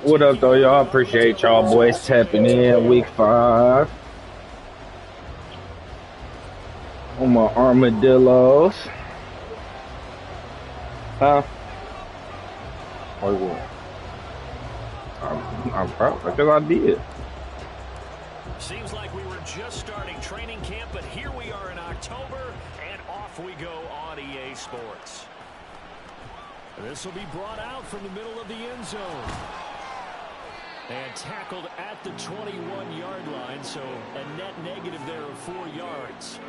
What up, though, y'all? Appreciate y'all boys tapping in week 5 on my armadillos. Huh? Or what? I'm proud because I did. Seems like we were just starting training camp, but here we are in October, and off we go on EA Sports. This will be brought out from the middle of the end zone. And tackled at the 21-yard line, so a net negative there of 4 yards.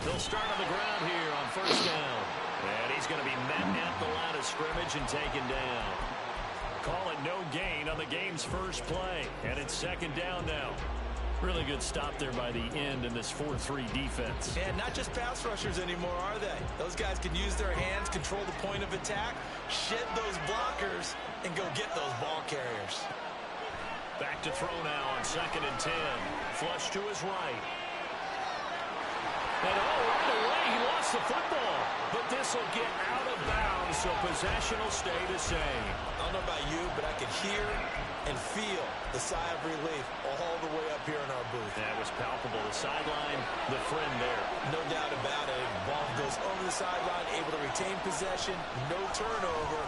They'll start on the ground here on first down. And he's going to be met at the line of scrimmage and taken down. Call it no gain on the game's first play. And it's second down now. Really good stop there by the end in this 4-3 defense. And not just pass rushers anymore, are they? Those guys can use their hands, control the point of attack, shed those blockers, and go get those ball carriers. Back to throw now on 2nd and 10. Flush to his right. And right away, he lost the football. But this will get out of bounds, so possession will stay the same. I don't know about you, but I can hear and feel the sigh of relief all the way up here in our booth. That was palpable. The sideline, the friend there. No doubt about it. Ball goes over the sideline, able to retain possession, no turnover.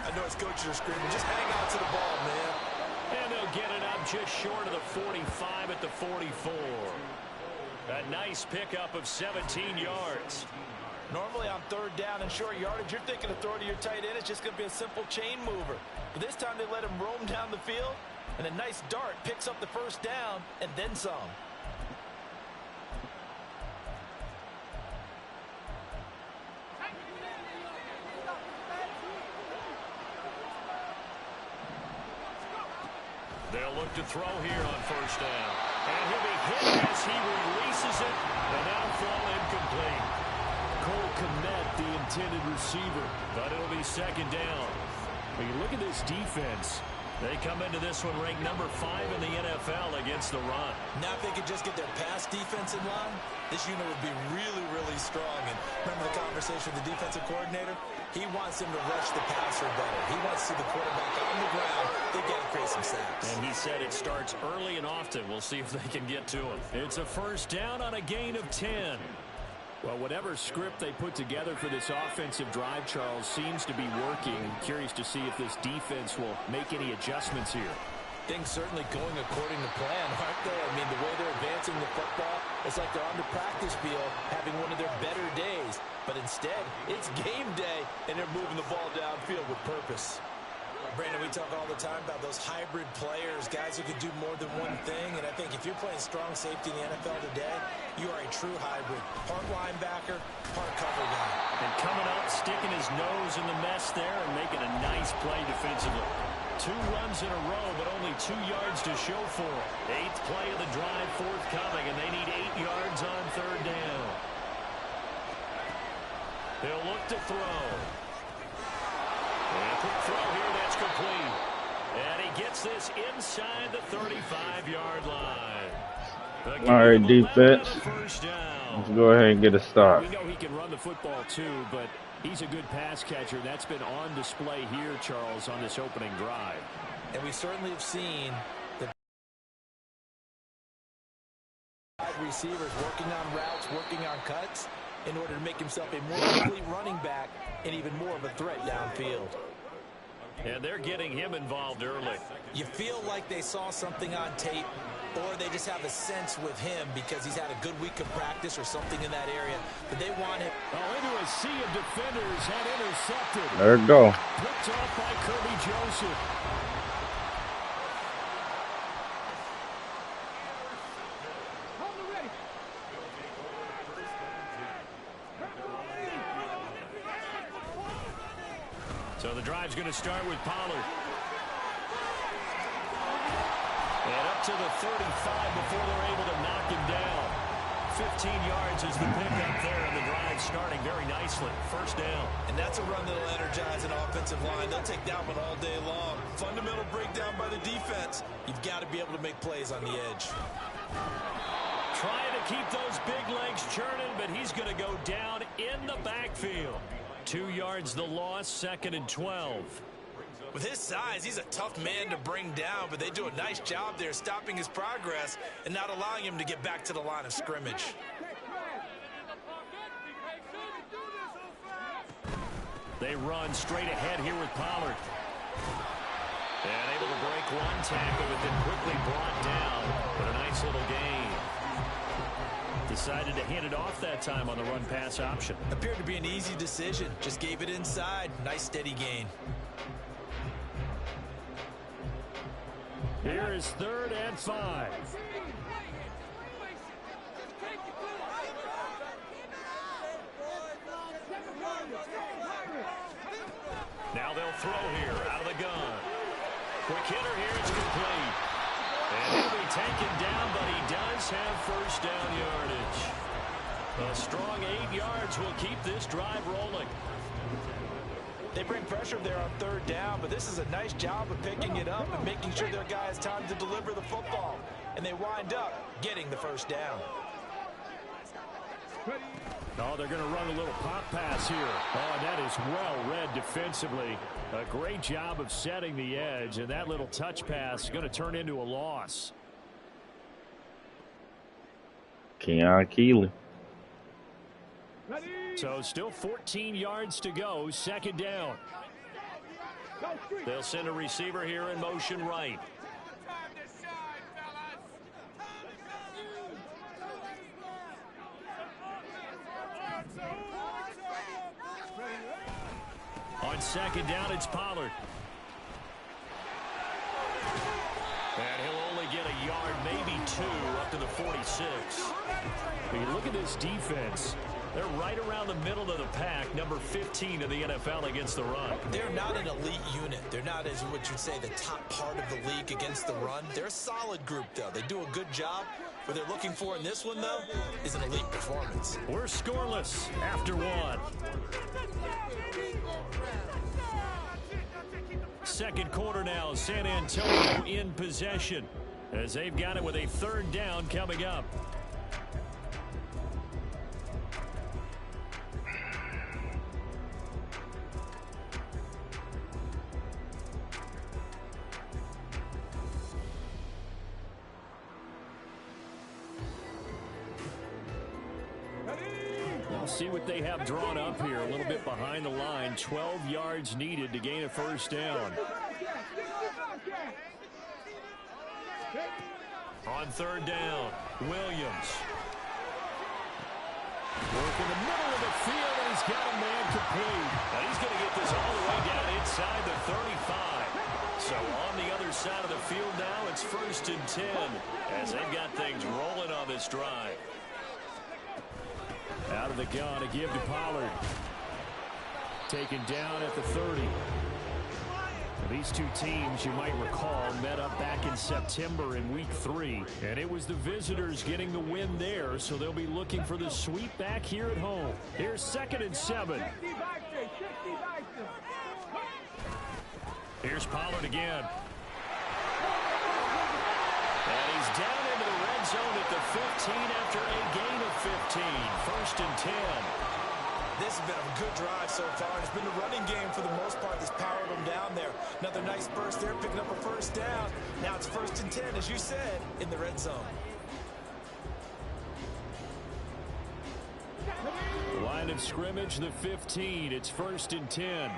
I know his coaches are screaming, just hang on to the ball, man. And they'll get it up just short of the 45 at the 44. A nice pickup of 17 yards. Normally on 3rd down and short yardage, you're thinking of throw to your tight end. It's just going to be a simple chain mover. But this time they let him roam down the field, and a nice dart picks up the first down and then some. They'll look to throw here on first down. And he'll be hit as he releases it. And that'll fall incomplete. Cole Kmet, the intended receiver. But it'll be second down. When you look at this defense, they come into this one ranked number 5 in the NFL against the run. Now if they could just get their pass defense in line, this unit would be really, really strong. And remember the conversation with the defensive coordinator? He wants them to rush the passer better. He wants to see the quarterback on the ground. They've got to create some sacks. And he said it starts early and often. We'll see if they can get to him. It's a first down on a gain of 10. Well, whatever script they put together for this offensive drive, Charles, seems to be working. I'm curious to see if this defense will make any adjustments here. Things certainly going according to plan, aren't they? I mean, the way they're advancing the football, it's like they're on the practice field having one of their better days. But instead, it's game day, and they're moving the ball downfield with purpose. Brandon, we talk all the time about those hybrid players, guys who could do more than one thing. And I think if you're playing strong safety in the NFL today, you are a true hybrid. Part linebacker, part cover guy. And coming up, sticking his nose in the mess there and making a nice play defensively. 2 runs in a row, but only 2 yards to show for it. 8th play of the drive forthcoming, and they need 8 yards on 3rd down. They'll look to throw. And a quick throw here, that's complete. And he gets this inside the 35-yard line. All right, defense. Let's go ahead and get a stop. We know he can run the football too, but he's a good pass catcher. That's been on display here, Charles, on this opening drive. And we certainly have seen the receivers working on routes, working on cuts in order to make himself a more complete running back and even more of a threat downfield. And they're getting him involved early. You feel like they saw something on tape, or they just have a sense with him because he's had a good week of practice or something in that area. But they want him. Oh, into a sea of defenders and intercepted. There it go. Picked off by Kirby Joseph. So the drive's going to start with Pollard. And up to the 35 before they're able to knock him down. 15 yards is the pickup there, and the drive starting very nicely. First down. And that's a run that'll energize an offensive line. They'll take that one all day long. Fundamental breakdown by the defense. You've got to be able to make plays on the edge. Trying to keep those big legs churning, but he's going to go down in the backfield. 2 yards the loss, 2nd and 12. With his size, he's a tough man to bring down, but they do a nice job there stopping his progress and not allowing him to get back to the line of scrimmage. They run straight ahead here with Pollard. And able to break one tackle, but then quickly brought down. But a nice little gain. Decided to hand it off that time on the run-pass option. Appeared to be an easy decision. Just gave it inside. Nice steady gain. Here is 3rd and 5. Now they'll throw here out of the gun. Quick hitter here, it's complete. And he'll be taken down, but he does have first down yardage. A strong 8 yards will keep this drive rolling. They bring pressure there on 3rd down, but this is a nice job of picking it up and making sure their guy has time to deliver the football. And they wind up getting the first down. Oh, they're going to run a little pop pass here. Oh, and that is well read defensively. A great job of setting the edge, and that little touch pass is going to turn into a loss. Keon Keeley. So still 14 yards to go, 2nd down. They'll send a receiver here in motion right. On 2nd down, it's Pollard. And he'll only get a yard, maybe 2, up to the 46. When you look at this defense, they're right around the middle of the pack, number 15 in the NFL against the run. They're not an elite unit. They're not, as what you'd say, the top part of the league against the run. They're a solid group, though. They do a good job. What they're looking for in this one, though, is an elite performance. We're scoreless after 1. 2nd quarter now, San Antonio in possession as they've got it with a 3rd down coming up. See what they have drawn up here a little bit behind the line. 12 yards needed to gain a first down. On 3rd down, Williams. Work in the middle of the field, and he's got a man complete. Now he's going to get this all the way down inside the 35. So on the other side of the field now, it's 1st and 10 as they've got things rolling on this drive. Out of the gun, a give to Pollard. Taken down at the 30. These two teams, you might recall, met up back in September in Week 3. And it was the visitors getting the win there, so they'll be looking for the sweep back here at home. Here's 2nd and 7. Here's Pollard again. And he's down into the red zone at the 15 after a gain of 15. 1st and 10. This has been a good drive so far. It's been the running game for the most part that's powered them down there. Another nice burst there, picking up a first down. Now it's 1st and 10, as you said, in the red zone. Line of scrimmage, the 15. It's 1st and 10.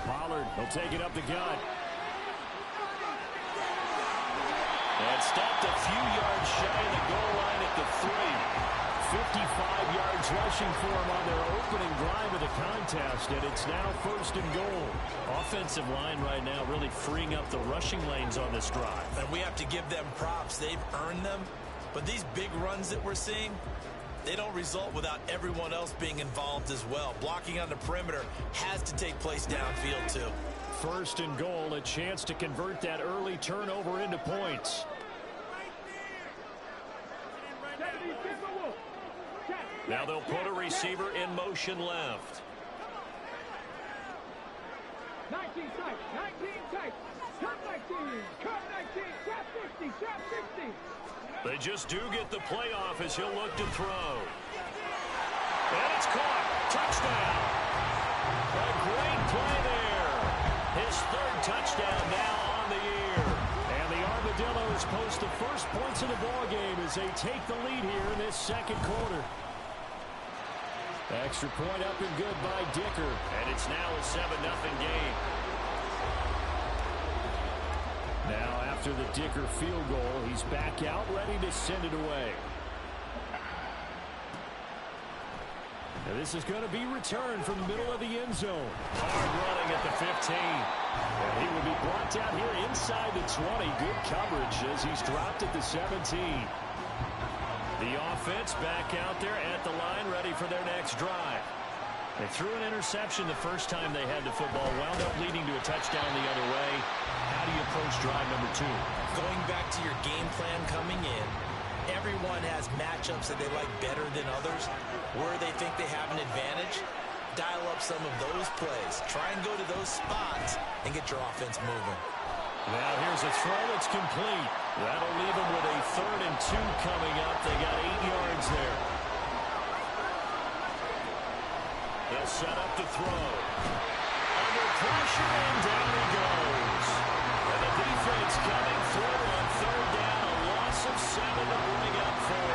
Pollard will take it up the gut. And stopped a few yards shy of the goal line at the 3. 55 yards rushing for him on their opening drive of the contest, and it's now 1st and goal. Offensive line right now really freeing up the rushing lanes on this drive. And we have to give them props. They've earned them. But these big runs that we're seeing, they don't result without everyone else being involved as well. Blocking on the perimeter has to take place downfield too. first and goal, a chance to convert that early turnover into points. Now they'll put a receiver in motion left. 19 tight, 19 tight, cut 19, cut 19, trap 50, trap 50. They just do get the playoff as he'll look to throw. And it's caught. Touchdown. A great play there. His third touchdown now on the year. And the Armadillos post the first points of the ballgame as they take the lead here in this second quarter. Extra point up and good by Dicker. And it's now a 7-0 game. Now after the Dicker field goal, he's back out ready to send it away. Now this is going to be returned from the middle of the end zone. Hard running at the 15. And he will be blocked out here inside the 20. Good coverage as he's dropped at the 17. The offense back out there at the line, ready for their next drive. They threw an interception the first time they had the football, wound up leading to a touchdown the other way. How do you approach drive number 2? Going back to your game plan coming in, everyone has matchups that they like better than others. Where they think they have an advantage, dial up some of those plays. Try and go to those spots and get your offense moving. Now here's a throw that's complete. That'll leave them with a 3rd and 2 coming up. They got 8 yards there. They'll set up to throw. Under pressure, and down he goes. And the defense coming through on 3rd down. A loss of 7 to bring up 4.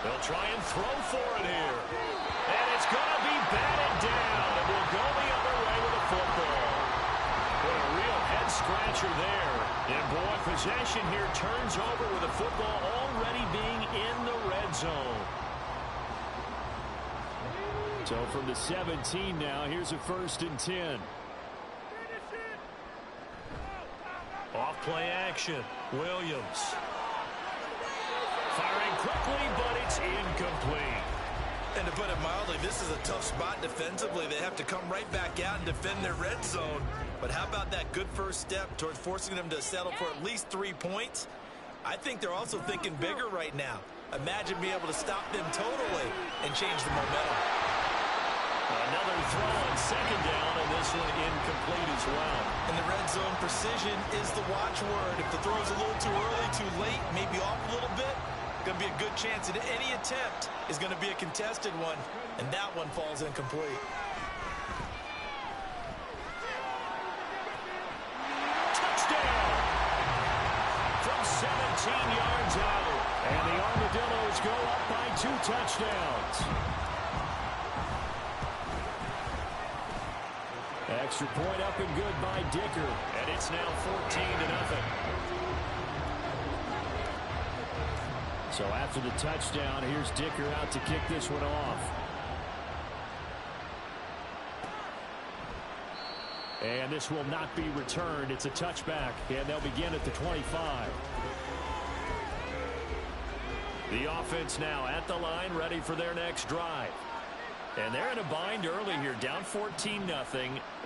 They'll try and throw for it here. And it's going to be batted down. And we'll go the other way with the football. What a real head-scratcher there. And, boy, possession here turns over with the football already being in the red zone. So from the 17 now, here's a 1st and 10. Off play action. Williams. Firing quickly, but it's incomplete. And to put it mildly, this is a tough spot defensively. They have to come right back out and defend their red zone. But how about that good first step towards forcing them to settle for at least 3 points? I think they're also thinking bigger right now. Imagine being able to stop them totally and change the momentum. Another throw on 2nd down, and this one incomplete as well. And the red zone precision is the watchword. If the throw's a little too early, too late, maybe off a little bit, going to be a good chance that any attempt is going to be a contested one, and that one falls incomplete. Touchdown! From 17 yards out, and the Armadillos go up by 2 touchdowns. Extra point up and good by Dicker, and it's now 14-0. So after the touchdown, here's Dicker out to kick this one off. And this will not be returned. It's a touchback, and they'll begin at the 25. The offense now at the line, ready for their next drive. And they're in a bind early here, down 14-0.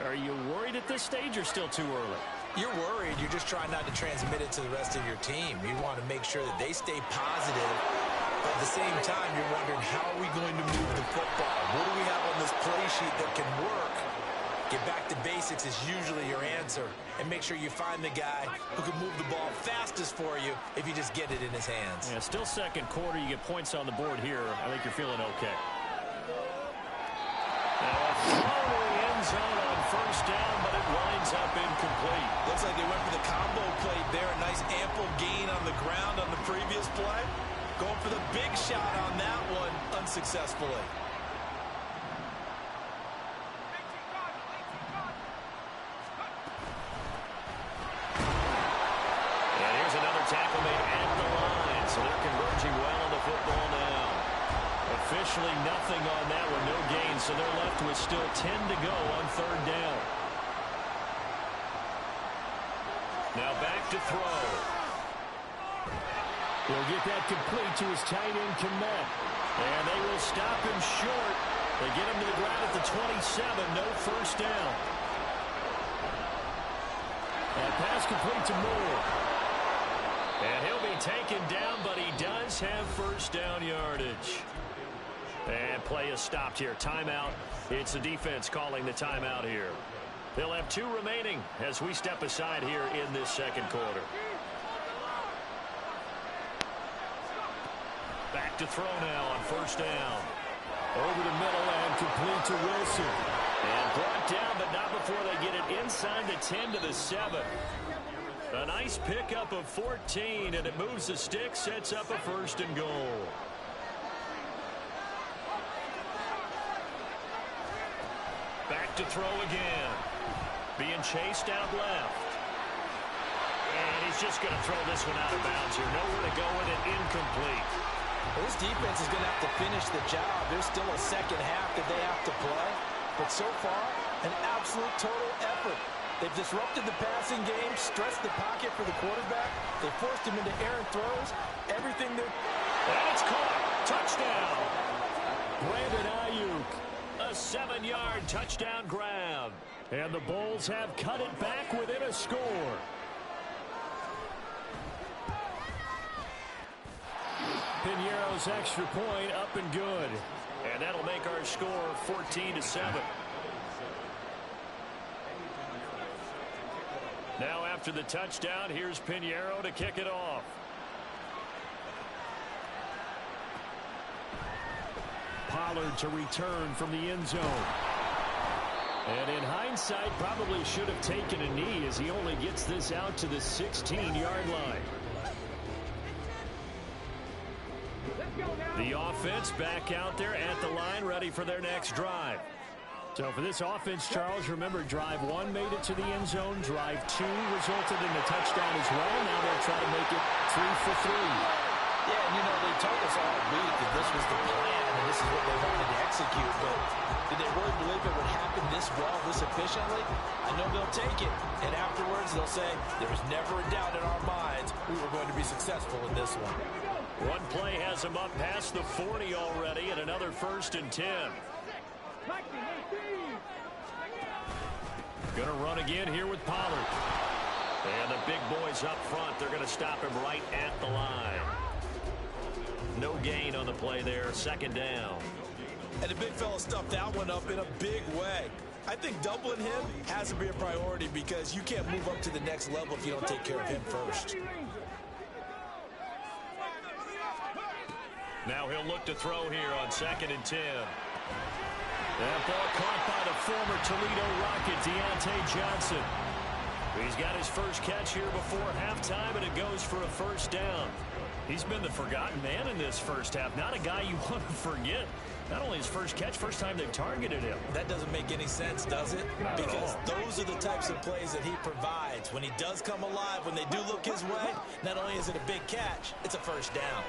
Are you worried at this stage or still too early? You're worried. You're just trying not to transmit it to the rest of your team. You want to make sure that they stay positive. But at the same time, you're wondering, how are we going to move the football? What do we have on this play sheet that can work? Get back to basics is usually your answer. And make sure you find the guy who can move the ball fastest for you if you just get it in his hands. Yeah, still second quarter. You get points on the board here. I think you're feeling okay. Now a throw to the end zone on 1st down, but it winds up incomplete. Looks like they went for the combo play there. A nice ample gain on the ground on the previous play. Going for the big shot on that one unsuccessfully. And here's another tackle made at the line, so they're converging well on the football now. Officially nothing on that one, no gain, so they're left with still 10 to go on 3rd down. Now back to throw. He'll get that complete to his tight end, Kmet. And they will stop him short. They get him to the ground at the 27. No first down. And pass complete to Moore. And he'll be taken down, but he does have first down yardage. And play is stopped here. Timeout. It's the defense calling the timeout here. They'll have 2 remaining as we step aside here in this second quarter. Back to throw now on first down. Over the middle and complete to Wilson. And brought down, but not before they get it inside the 10 to the 7. A nice pickup of 14, and it moves the stick, sets up a first and goal. Back to throw again. Being chased out left. And he's just going to throw this one out of bounds here. Nowhere to go with it, incomplete. Well, this defense is going to have to finish the job. There's still a second half that they have to play. But so far, an absolute total effort. They've disrupted the passing game, stressed the pocket for the quarterback. They forced him into errant throws. Everything they're... And it's caught. Touchdown. Brandon Ayuk. A 7-yard touchdown grab. And the Bulls have cut it back within a score. Piñeiro's extra point up and good. And that'll make our score 14-7. Now after the touchdown, here's Piñeiro to kick it off. Pollard to return from the end zone. And in hindsight, probably should have taken a knee as he only gets this out to the 16-yard line. The offense back out there at the line, ready for their next drive. So for this offense, Charles, remember, drive 1 made it to the end zone. Drive 2 resulted in the touchdown as well. Now they'll try to make it 3 for 3. Yeah, and you know, they told us all week that this was the plan and this is what they wanted to execute. But did they really believe it would happen this well, this efficiently? I know they'll take it. And afterwards, they'll say, there was never a doubt in our minds we were going to be successful in this one. One play has them up past the 40 already, and another 1st and 10. Going to run again here with Pollard. And the big boys up front, they're going to stop him right at the line. No gain on the play there, 2nd down. And the big fella stuffed that one up in a big way. I think doubling him has to be a priority because you can't move up to the next level if you don't take care of him first. Now he'll look to throw here on 2nd and 10. That ball caught by the former Toledo Rocket, Deontay Johnson. He's got his first catch here before halftime, and it goes for a first down. He's been the forgotten man in this first half. Not a guy you want to forget. Not only his first catch, first time they've targeted him. That doesn't make any sense, does it? Because those are the types of plays that he provides. When he does come alive, when they do look his way, not only is it a big catch, it's a first down.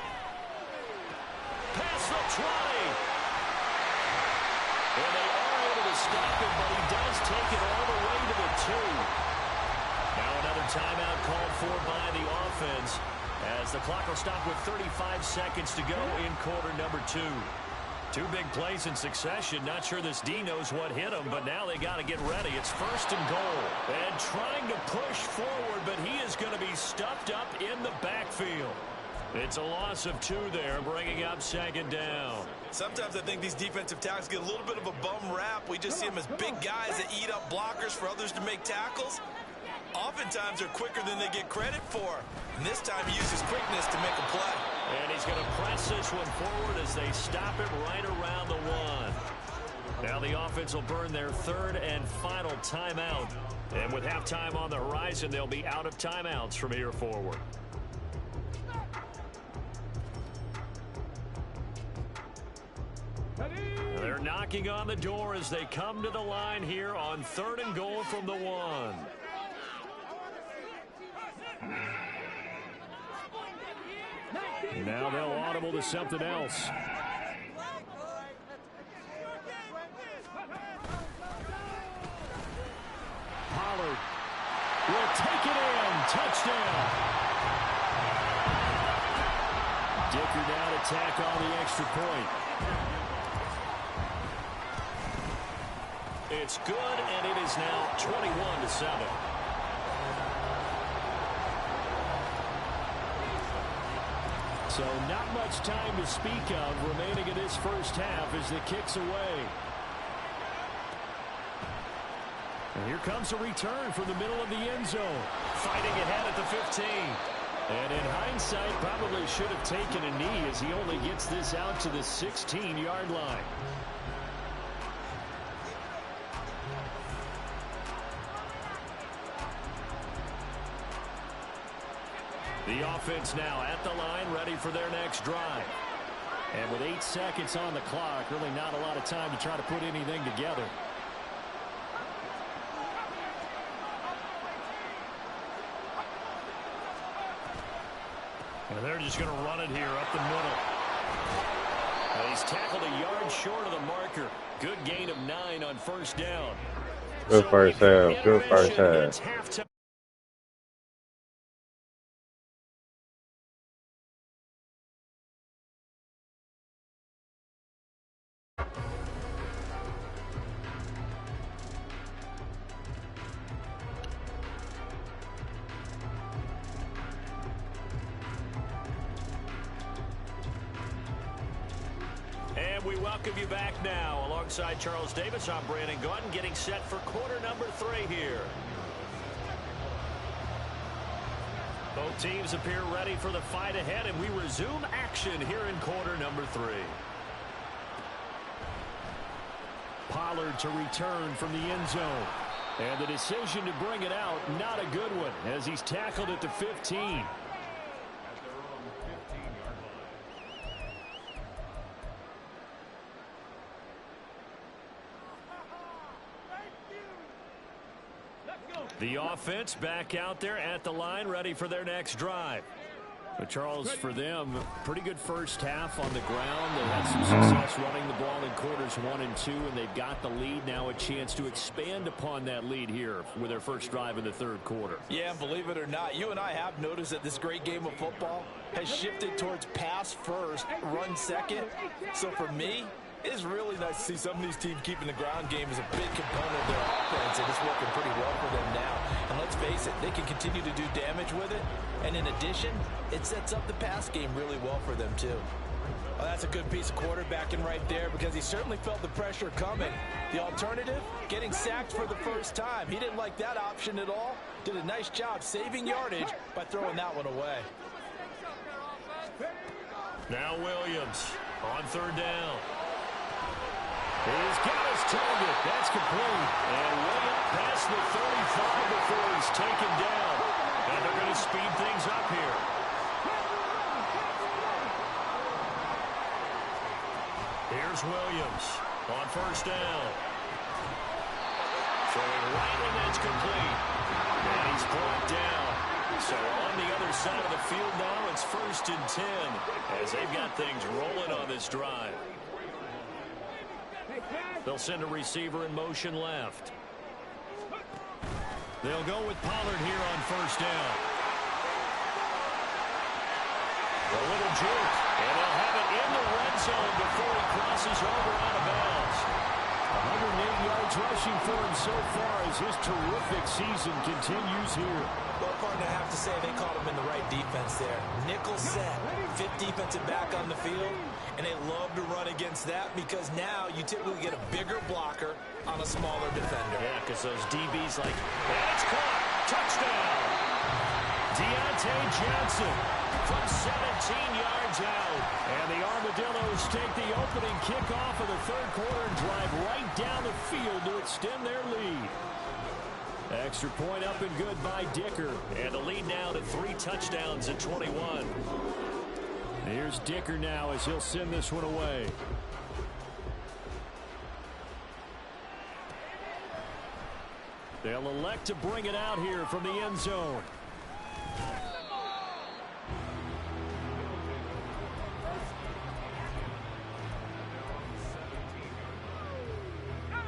Pass the 20. And they are able to stop him, but he does take it all the way to the 2. Now another timeout called for by the offense as the clock will stop with 35 seconds to go in quarter number 2. 2 big plays in succession. Not sure this D knows what hit him, but now they got to get ready. It's 1st and goal. And trying to push forward, but he is going to be stuffed up in the backfield. It's a loss of 2 there, bringing up 2nd down. Sometimes I think these defensive tackles get a little bit of a bum rap. We just see them as big guys that eat up blockers for others to make tackles. Oftentimes they're quicker than they get credit for. And this time he uses quickness to make a play. And he's going to press this one forward as they stop him right around the 1. Now the offense will burn their 3rd and final timeout. And with halftime on the horizon, they'll be out of timeouts from here forward. They're knocking on the door as they come to the line here on 3rd and goal from the 1. Now they'll audible to something else. Pollard will take it in. Touchdown. Dicker now to tack on the extra point. It's good, and it is now 21-7. So not much time to speak of remaining in this first half as the kick's away. And here comes a return from the middle of the end zone. Fighting ahead at the 15. And in hindsight, probably should have taken a knee as he only gets this out to the 16-yard line. The offense now at the line, ready for their next drive. And with 8 seconds on the clock, really not a lot of time to try to put anything together. And they're just going to run it here up the middle. And he's tackled a yard short of the marker. Good gain of 9 on first down. Good first half. Good first half. And we welcome you back now. Alongside Charles Davis, I'm Brandon Gordon, getting set for quarter number 3 here. Both teams appear ready for the fight ahead, and we resume action here in quarter number 3. Pollard to return from the end zone. And the decision to bring it out, not a good one, as he's tackled at the 15. The offense back out there at the line, ready for their next drive. But Charles, for them, pretty good first half on the ground. They had some success running the ball in quarters 1 and 2, and they've got the lead. Now a chance to expand upon that lead here with their first drive in the third quarter. Yeah, believe it or not, you and I have noticed that this great game of football has shifted towards pass first, run second. So for me, it is really nice to see some of these teams keeping the ground game as a big component of their offense, and it's working pretty well for them now. And let's face it, they can continue to do damage with it. And in addition, it sets up the pass game really well for them, too. Well, that's a good piece of quarterbacking right there because he certainly felt the pressure coming. The alternative, getting sacked for the first time. He didn't like that option at all. Did a nice job saving yardage by throwing that one away. Now Williams on third down. He's got his target. That's complete. And way up past the 35 before he's taken down. And they're going to speed things up here. Here's Williams on first down. Throwing right, and that's complete. And he's brought down. So on the other side of the field now, it's 1st and 10 as they've got things rolling on this drive. They'll send a receiver in motion left. They'll go with Pollard here on first down. A little juke, and they'll have it in the red zone before he crosses over out of bounds. 108 yards rushing for him so far as his terrific season continues here. Well, partner, I have to say they caught him in the right defense there. Nickel set, 5th defensive back on the field, and they love to run against that because now you typically get a bigger blocker on a smaller defender. Yeah, because those DBs like, that's caught, touchdown. Deontay Johnson from 17 yards out. And the Armadillos take the opening kickoff of the third quarter and drive right down the field to extend their lead. Extra point up and good by Dicker. And the lead now to 3 touchdowns at 21. Here's Dicker now as he'll send this one away. They'll elect to bring it out here from the end zone.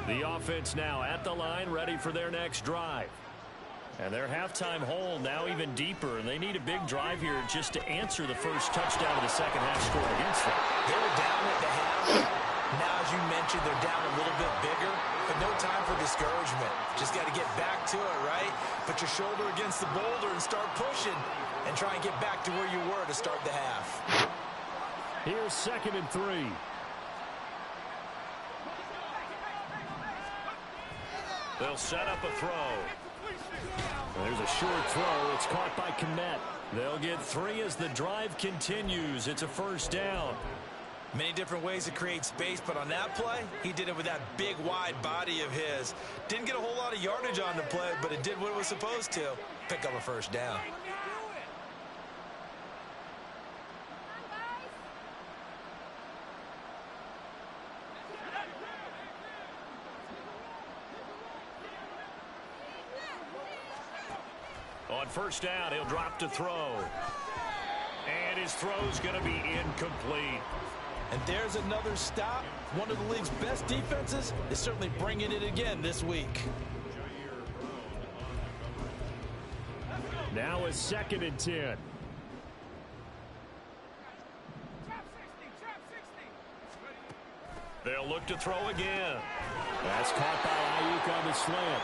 The offense now at the line, ready for their next drive. And their halftime hole now even deeper, and they need a big drive here just to answer the first touchdown of the second half scored against them. They were down at the half. Now, as you mentioned, they're down a little bit bigger, but no time for discouragement. Just got to get back to it, right? Put your shoulder against the boulder and start pushing and try and get back to where you were to start the half. Here's 2nd and 3. They'll set up a throw. There's a short throw. It's caught by Kmet. They'll get 3 as the drive continues. It's a first down. Many different ways to create space, but on that play, he did it with that big, wide body of his. Didn't get a whole lot of yardage on the play, but it did what it was supposed to. Pick up a first down. On first down, he'll drop to throw. And his throw's going to be incomplete. And there's another stop. One of the league's best defenses is certainly bringing it again this week. Now it's 2nd and 10. They'll look to throw again. That's caught by Ayuk on the slant.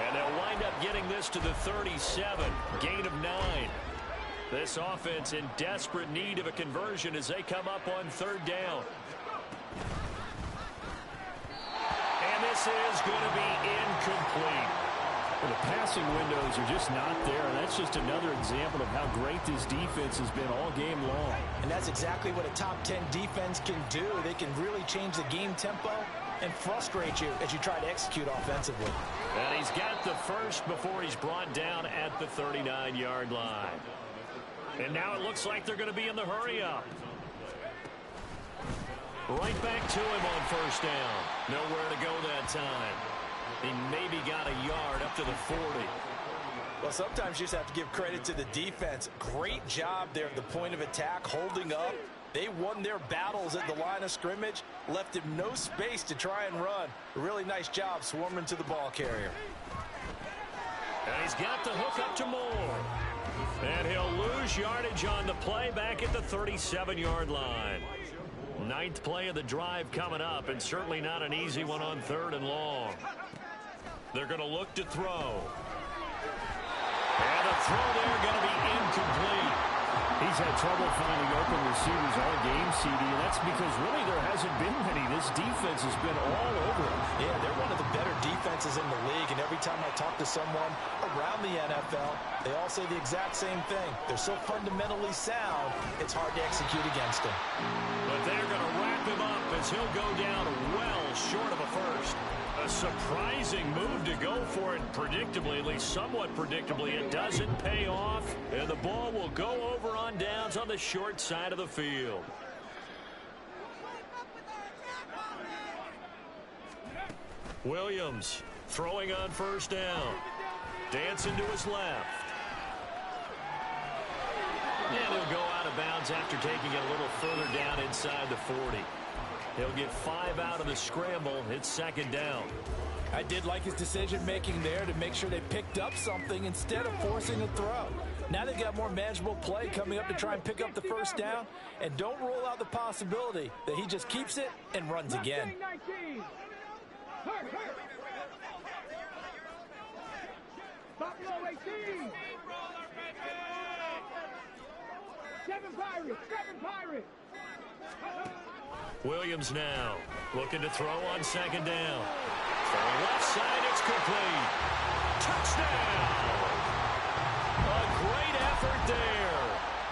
And they'll wind up getting this to the 37. Gain of 9. This offense in desperate need of a conversion as they come up on 3rd down. And this is going to be incomplete. Well, the passing windows are just not there, and that's just another example of how great this defense has been all game long. And that's exactly what a top 10 defense can do. They can really change the game tempo and frustrate you as you try to execute offensively. And he's got the first before he's brought down at the 39-yard line. And now it looks like they're going to be in the hurry-up. Right back to him on first down. Nowhere to go that time. He maybe got a yard up to the 40. Well, sometimes you just have to give credit to the defense. Great job there at the point of attack, holding up. They won their battles at the line of scrimmage, left him no space to try and run. A really nice job swarming to the ball carrier. And he's got the hook up to Moore. And he'll lose yardage on the play back at the 37-yard line. 9th play of the drive coming up, and certainly not an easy one on 3rd and long. They're going to look to throw. And the throw there going to be incomplete. He's had trouble finding open receivers all game, CD, and that's because really there hasn't been many. This defense has been all over him. Yeah, they're one of the better defenses in the league, and every time I talk to someone around the NFL, they all say the exact same thing. They're so fundamentally sound, it's hard to execute against them. But they're going to wrap him up as he'll go down well short of a first. A surprising move to go for it, predictably, at least somewhat predictably. It doesn't pay off, and the ball will go over on downs on the short side of the field. Williams throwing on first down. Dancing to his left. And he'll go out of bounds after taking it a little further down inside the 40. He'll get 5 out of the scramble. It's 2nd down. I did like his decision-making there to make sure they picked up something instead of forcing a throw. Now they've got more manageable play coming up to try and pick up the first down. And don't rule out the possibility that he just keeps it and runs again. Buffalo 18. 7 Pirates. Williams now looking to throw on 2nd down. From left side, it's complete. Touchdown! A great effort there.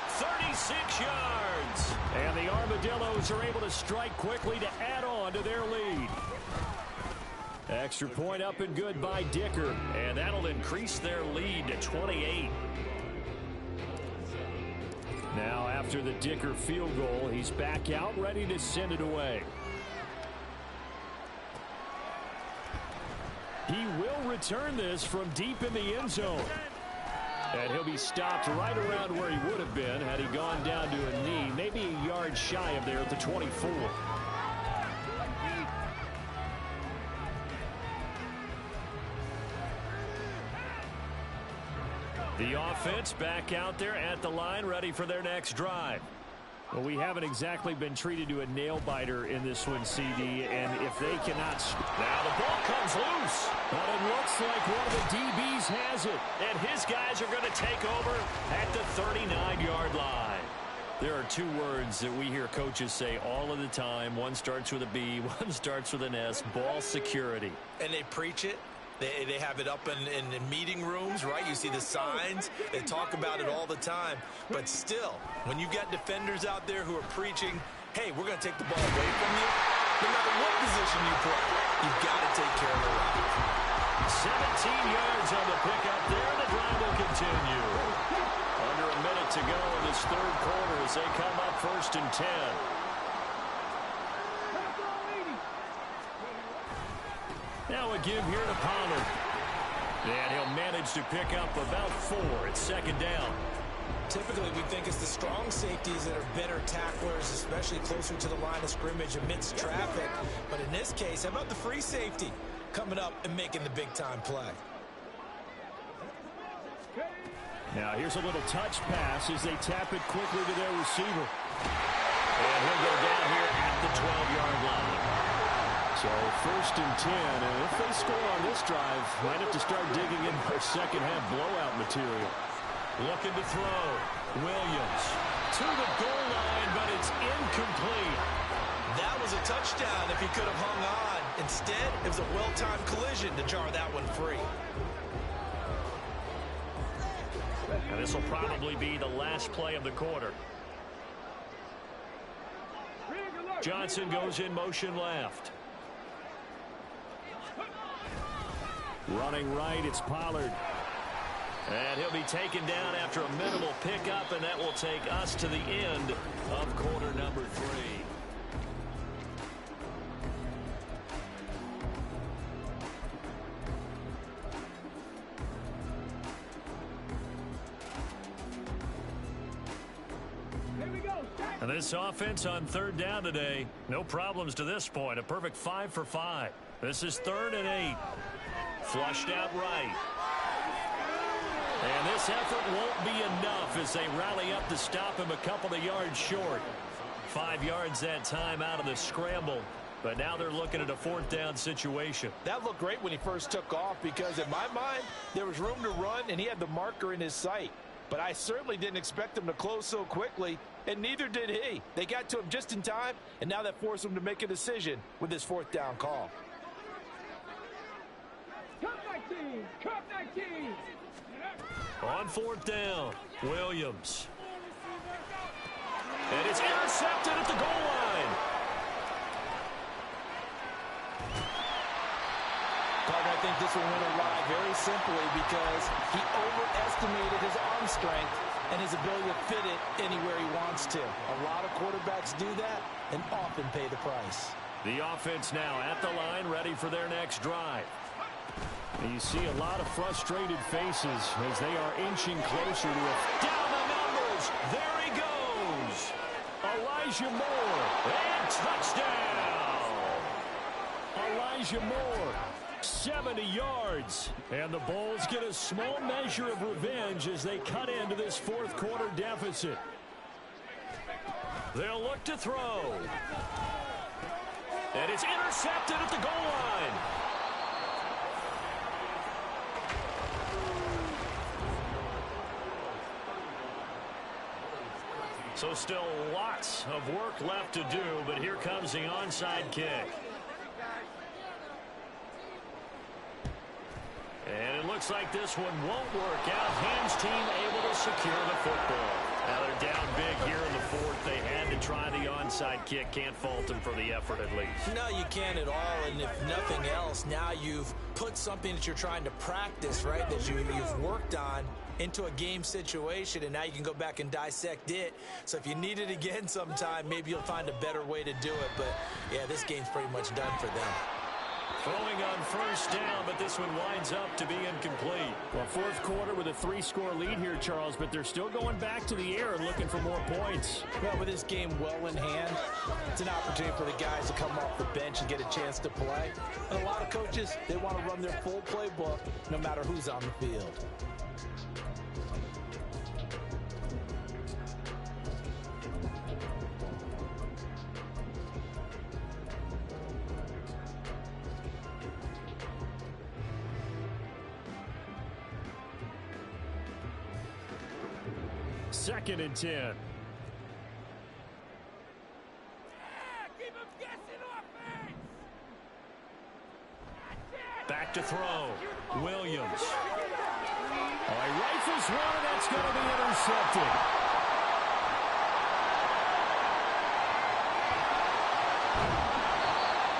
36 yards. And the Armadillos are able to strike quickly to add on to their lead. Extra point up and good by Dicker. And that'll increase their lead to 28. Now, after the Dicker field goal, he's back out, ready to send it away. He will return this from deep in the end zone. And he'll be stopped right around where he would have been had he gone down to a knee, maybe a yard shy of there at the 24. The offense back out there at the line, ready for their next drive. Well, we haven't exactly been treated to a nail-biter in this one, CD, and if they cannot... Now the ball comes loose, but it looks like one of the DBs has it, and his guys are going to take over at the 39-yard line. There are two words that we hear coaches say all of the time. One starts with a B, one starts with an S, ball security. And they preach it. They have it up in meeting rooms, right? You see the signs. They talk about it all the time. But still, when you've got defenders out there who are preaching, hey, we're going to take the ball away from you, no matter what position you play, you've got to take care of the rock. 17 yards on the pickup there. The drive will continue. Under a minute to go in this third quarter as they come up 1st and 10. Now a give here to Pollard. And he'll manage to pick up about 4. It's 2nd down. Typically, we think it's the strong safeties that are better tacklers, especially closer to the line of scrimmage amidst traffic. But in this case, how about the free safety coming up and making the big-time play? Now here's a little touch pass as they tap it quickly to their receiver. And he'll go down here at the 12-yard line. So 1st and 10, and if they score on this drive, might have to start digging in for second-half blowout material. Looking to throw. Williams to the goal line, but it's incomplete. That was a touchdown if he could have hung on. Instead, it was a well-timed collision to jar that one free. And this will probably be the last play of the quarter. Johnson goes in motion left. Running right, it's Pollard. And he'll be taken down after a minimal pickup, and that will take us to the end of quarter number 3. And this offense on 3rd down today, no problems to this point. A perfect 5 for 5. This is 3rd and 8. Flushed out right. And this effort won't be enough as they rally up to stop him a couple of yards short. 5 yards that time out of the scramble. But now they're looking at a 4th down situation. That looked great when he first took off because in my mind, there was room to run and he had the marker in his sight. But I certainly didn't expect him to close so quickly, and neither did he. They got to him just in time, and now that forced him to make a decision with this 4th down call. Cut 19! Cut 19! On 4th down, Williams. And it's intercepted at the goal line. Partner, I think this will win a ride very simply because he overestimated his arm strength and his ability to fit it anywhere he wants to. A lot of quarterbacks do that and often pay the price. The offense now at the line, ready for their next drive. And you see a lot of frustrated faces as they are inching closer to it. Down the numbers. There he goes. Elijah Moore. And touchdown. Elijah Moore. 70 yards. And the Bulls get a small measure of revenge as they cut into this 4th quarter deficit. They'll look to throw. And it's intercepted at the goal line. So still lots of work left to do, but here comes the onside kick. And it looks like this one won't work out. Hams team able to secure the football. Now they're down big here in the 4th. They had to try the onside kick. Can't fault them for the effort at least. No, you can't at all. And if nothing else, now you've put something that you're trying to practice, right, that you've worked on into a game situation, and now you can go back and dissect it. So if you need it again sometime, maybe you'll find a better way to do it. But, yeah, this game's pretty much done for them. Throwing on 1st down, but this one winds up to be incomplete. Well, 4th quarter with a 3-score lead here, Charles, but they're still going back to the air and looking for more points. Well, with this game well in hand, it's an opportunity for the guys to come off the bench and get a chance to play. And a lot of coaches, they want to run their full playbook no matter who's on the field. 2nd and 10. Back to throw. Williams. Oh, he rifles one, and that's going to be intercepted.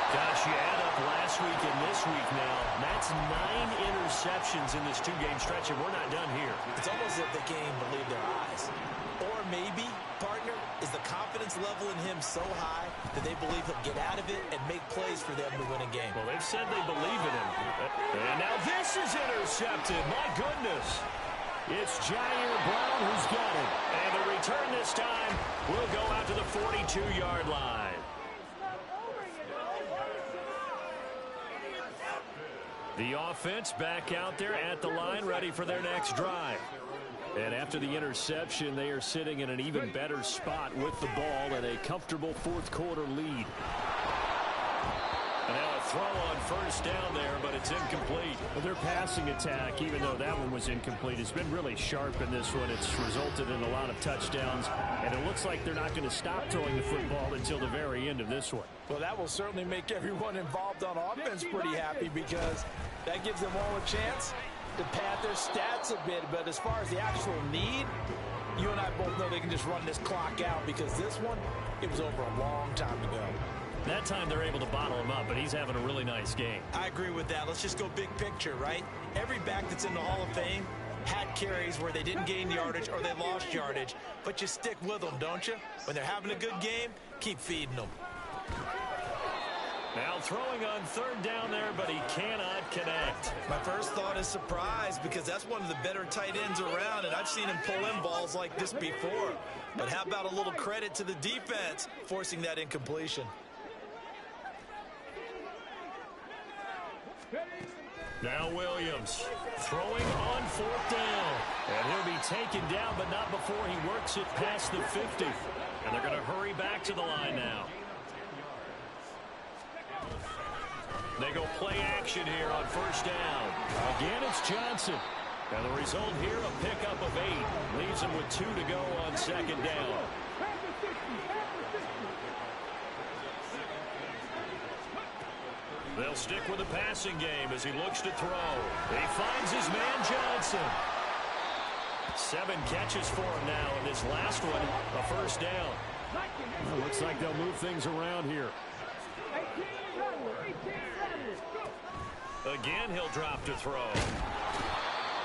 Gosh, you add up last week and this week now. That's 9 interceptions in this 2-game stretch, and we're not done here. It's almost as if they can't even believe their eyes. Or maybe, partner, is the confidence level in him so high that they believe he'll get out of it and make plays for them to win a game. Well, they've said they believe in him. And now this is intercepted. My goodness. It's Jair Brown who's got it. And the return this time will go out to the 42-yard line. The offense back out there at the line, ready for their next drive. And after the interception, they are sitting in an even better spot with the ball and a comfortable 4th quarter lead. And now a throw on 1st down there, but it's incomplete. Well, their passing attack, even though that one was incomplete, has been really sharp in this one. It's resulted in a lot of touchdowns, and it looks like they're not going to stop throwing the football until the very end of this one. Well, that will certainly make everyone involved on offense pretty happy because that gives them all a chance to pad their stats a bit. But as far as the actual need, you and I both know they can just run this clock out because this one, it was over a long time ago. That time they're able to bottle him up, but he's having a really nice game. I agree with that. Let's just go big picture, right? Every back that's in the Hall of Fame had carries where they didn't gain yardage or they lost yardage, but you stick with them, don't you? When they're having a good game, keep feeding them. Now throwing on 3rd down there, but he cannot connect. My first thought is surprise because that's one of the better tight ends around, and I've seen him pull in balls like this before. But how about a little credit to the defense forcing that incompletion? Now Williams throwing on 4th down. And he'll be taken down, but not before he works it past the 50. And they're going to hurry back to the line now. They go play action here on 1st down. Again, it's Johnson. And the result here, a pickup of 8. Leaves him with 2 to go on 2nd down. They'll stick with the passing game as he looks to throw. He finds his man Johnson. 7 catches for him now, and this last one, a 1st down. Well, looks like they'll move things around here. Again, he'll drop to throw.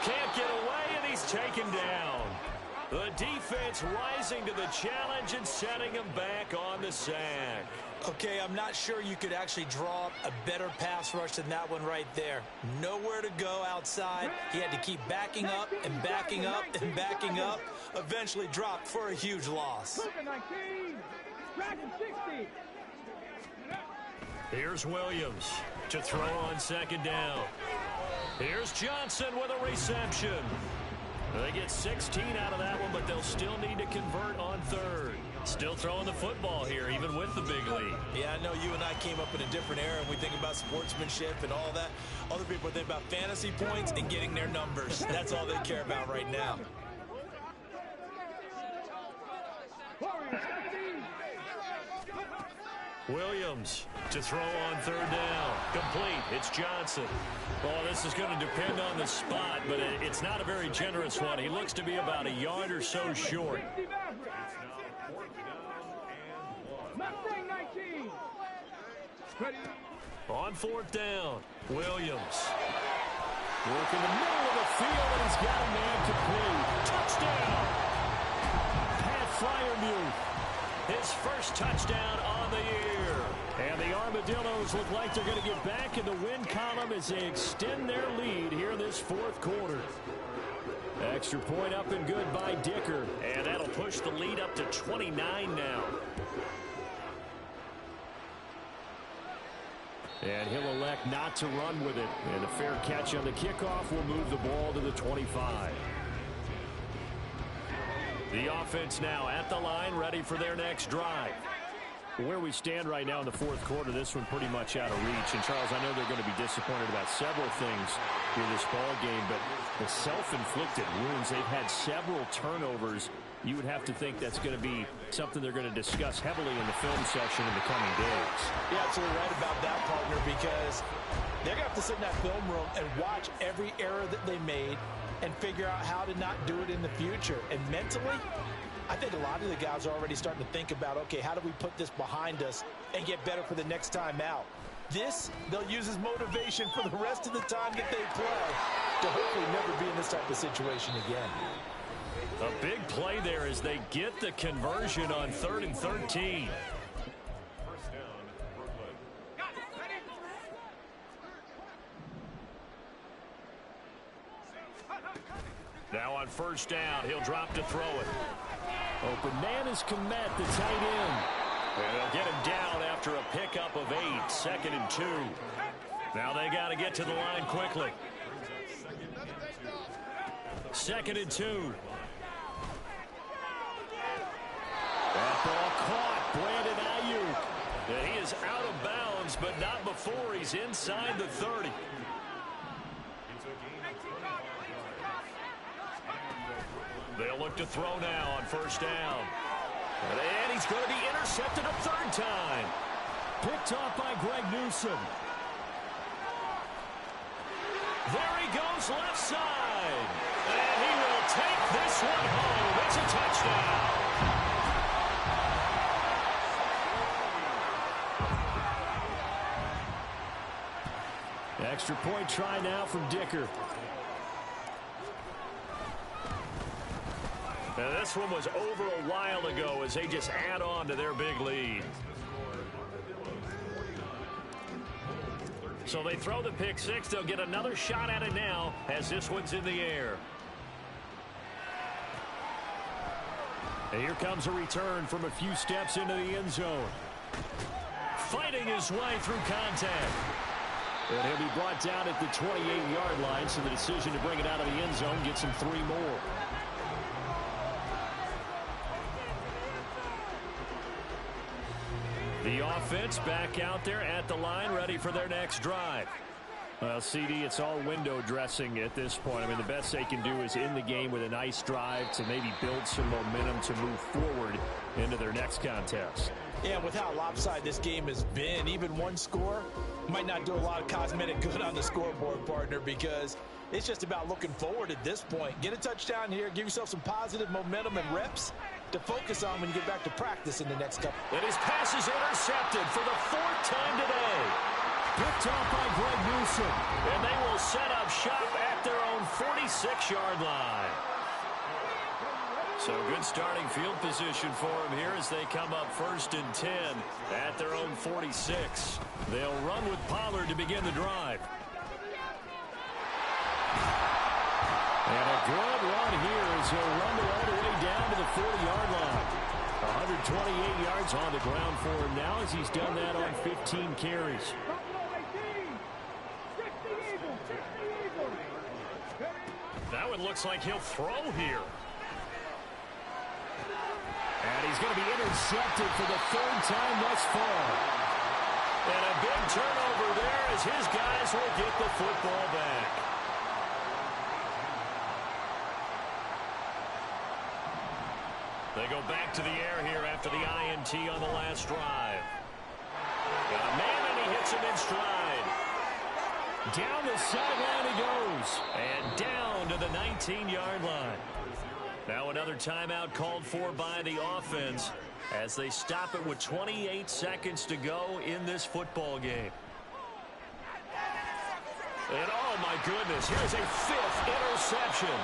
Can't get away, and he's taken down. The defense rising to the challenge and setting him back on the sack. Okay, I'm not sure you could actually draw up a better pass rush than that one right there. Nowhere to go outside. He had to keep backing up and backing up and backing up. Eventually dropped for a huge loss. Here's Williams to throw on 2nd down. Here's Johnson with a reception. They get 16 out of that one, but they'll still need to convert on 3rd. Still throwing the football here, even with the big lead. Yeah, I know you and I came up in a different era, and we think about sportsmanship and all that. Other people think about fantasy points and getting their numbers. That's all they care about right now. Williams to throw on 3rd down. Complete. It's Johnson. Oh, this is going to depend on the spot, but it's not a very generous one. He looks to be about a yard or so short. On 4th down, Williams. Work in the middle of the field, and he's got a man complete. Touchdown! Pat Fryermuth. His first touchdown on the year. And the Armadillos look like they're going to get back in the win column as they extend their lead here in this 4th quarter. Extra point up and good by Dicker. And that'll push the lead up to 29 now. And he'll elect not to run with it. And a fair catch on the kickoff will move the ball to the 25. The offense now at the line, ready for their next drive. Where we stand right now in the 4th quarter, this one pretty much out of reach. And, Charles, I know they're going to be disappointed about several things in this ball game, but the self-inflicted wounds, they've had several turnovers you would have to think that's going to be something they're going to discuss heavily in the film session in the coming days. You're absolutely right about that, partner, because they're going to have to sit in that film room and watch every error that they made and figure out how to not do it in the future. And mentally, I think a lot of the guys are already starting to think about, okay, how do we put this behind us and get better for the next time out? This, they'll use as motivation for the rest of the time that they play to hopefully never be in this type of situation again. A big play there as they get the conversion on 3rd and 13. Now on 1st down, he'll drop to throw it. Open man is Komet, the tight end. And they'll get him down after a pickup of 8, 2nd and 2. Now they got to get to the line quickly. 2nd and 2. That ball caught. Brandon Ayuk. And he is out of bounds, but not before he's inside the 30. They'll look to throw now on 1st down. And he's going to be intercepted a 3rd time. Picked off by Greg Newsome. There he goes left side. And he will take this one home. It's a touchdown. Extra point try now from Dicker. Now this one was over a while ago as they just add on to their big lead. So they throw the pick 6. They'll get another shot at it now as this one's in the air. And here comes a return from a few steps into the end zone. Fighting his way through contact. And he'll be brought down at the 28-yard line, so the decision to bring it out of the end zone gets him 3 more. The offense back out there at the line, ready for their next drive. Well, CD, it's all window dressing at this point. I mean, the best they can do is in the game with a nice drive to maybe build some momentum to move forward into their next contest. Yeah, with how lopsided this game has been, even one score might not do a lot of cosmetic good on the scoreboard, partner, because it's just about looking forward at this point. Get a touchdown here, give yourself some positive momentum and reps to focus on when you get back to practice in the next couple. And his pass is intercepted for the 4th time today. Picked off by Greg Newsome. And they will set up shop at their own 46-yard line. So good starting field position for them here as they come up 1st and 10 at their own 46. They'll run with Pollard to begin the drive. And a good run here as he'll run all the way down to the 40-yard line. 128 yards on the ground for him now as he's done that on 15 carries. That one looks like he'll throw here. And he's going to be intercepted for the 3rd time thus far. And a big turnover there as his guys will get the football back. They go back to the air here after the INT on the last drive. Got a man and he hits him in stride. Down the sideline he goes. And down to the 19-yard line. Now another timeout called for by the offense as they stop it with 28 seconds to go in this football game. And oh my goodness, here's a 5th interception.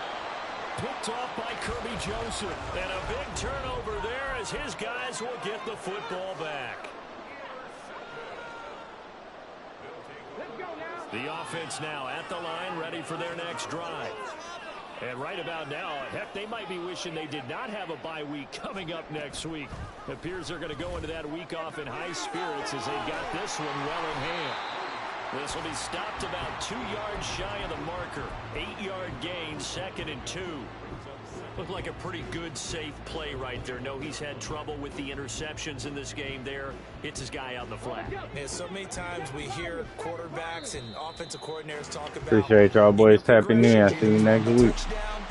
Picked off by Kirby Joseph. And a big turnover there as his guys will get the football back. The offense now at the line, ready for their next drive. And right about now, heck, they might be wishing they did not have a bye week coming up next week. It appears they're going to go into that week off in high spirits as they got this one well in hand. This will be stopped about 2 yards shy of the marker. 8-yard gain, 2nd and 2. Looked like a pretty good, safe play right there. No, he's had trouble with the interceptions in this game there. Hits his guy out in the flat. Yeah, so many times we hear quarterbacks and offensive coordinators talk about... Appreciate y'all boys tapping in. See you next week. Touchdown,